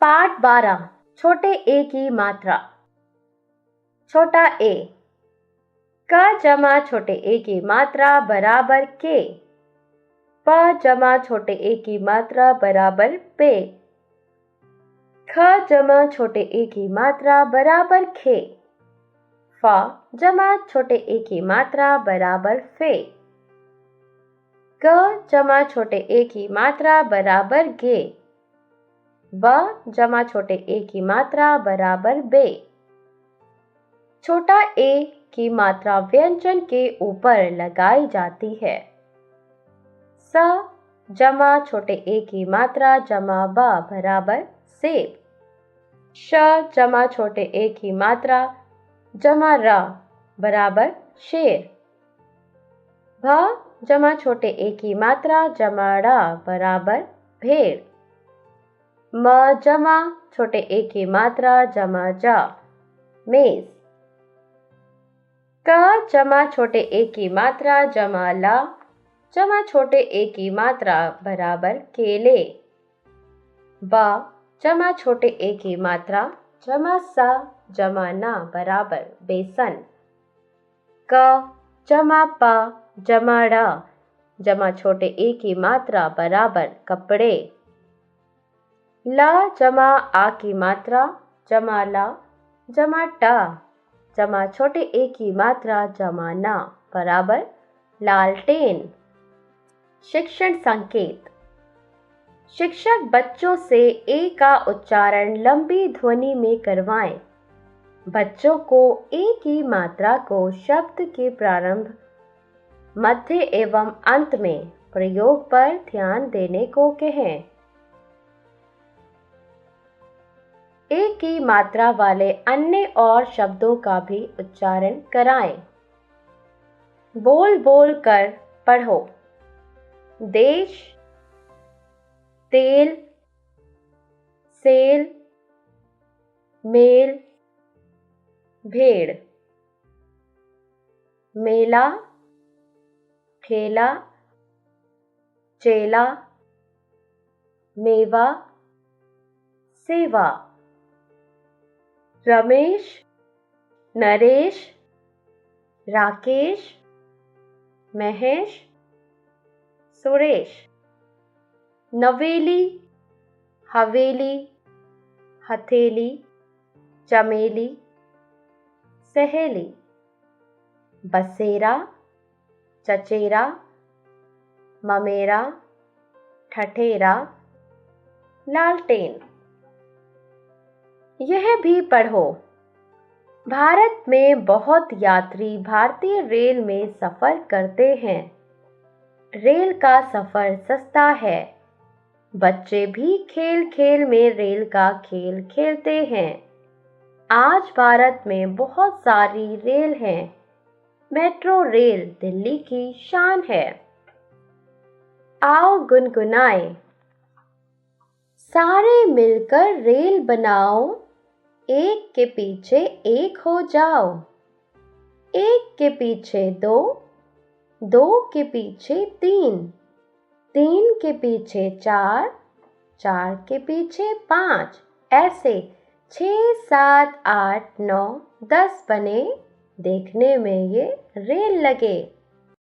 पाठ 12 छोटे ए की मात्रा। छोटा ए, क जमा छोटे ए की मात्रा बराबर के। प जमा छोटे ए की मात्रा बराबर पे। ख जमा छोटे ए की मात्रा बराबर खे। फ जमा छोटे ए की मात्रा बराबर फे। ग जमा छोटे ए की मात्रा बराबर गे। ब जमा छोटे ए की मात्रा बराबर बे। छोटा ए की मात्रा व्यंजन के ऊपर लगाई जाती है। स जमा छोटे ए की मात्रा जमा ब बराबर सेब। श जमा छोटे ए की मात्रा जमा र बराबर शेर। भ जमा छोटे ए की मात्रा जमा ड़ बराबर भेड़। म जमा छोटे ए की मात्रा जमा ज मेज। क जमा छोटे ए की मात्रा जमा ला जमा छोटे ए की मात्रा बराबर केले। ब जमा छोटे ए की मात्रा जमा सा जमा ना बराबर बेसन। क जमा प जमा ड़ जमा छोटे ए की मात्रा बराबर कपड़े। ल जमा आ की मात्रा जमा ला जमा ट जमा छोटे ए की मात्रा जमा ना बराबर लालटेन। शिक्षण संकेत। शिक्षक बच्चों से ए का उच्चारण लंबी ध्वनि में करवाएं। बच्चों को ए की मात्रा को शब्द के प्रारंभ, मध्य एवं अंत में प्रयोग पर ध्यान देने को कहें। ए की मात्रा वाले अन्य और शब्दों का भी उच्चारण कराएं। बोल बोल कर पढ़ो। देश, तेल, सेल, मेल, भेड़। मेला, ठेला, चेला, मेवा, सेवा। रमेश, नरेश, राकेश, महेश, सुरेश। नवेली, हवेली, हथेली, चमेली, सहेली। बसेरा, चचेरा, ममेरा, ठठेरा, लालटेन। यह भी पढ़ो। भारत में बहुत यात्री भारतीय रेल में सफर करते हैं। रेल का सफर सस्ता है। बच्चे भी खेल खेल में रेल का खेल खेलते हैं। आज भारत में बहुत सारी रेल हैं। मेट्रो रेल दिल्ली की शान है। आओ गुनगुनाएं। सारे मिलकर रेल बनाओ, एक के पीछे एक हो जाओ। एक के पीछे दो, दो के पीछे तीन, तीन के पीछे चार, चार के पीछे पाँच, ऐसे 6, 7, 8, 9, 10 बने। देखने में ये रेल लगे।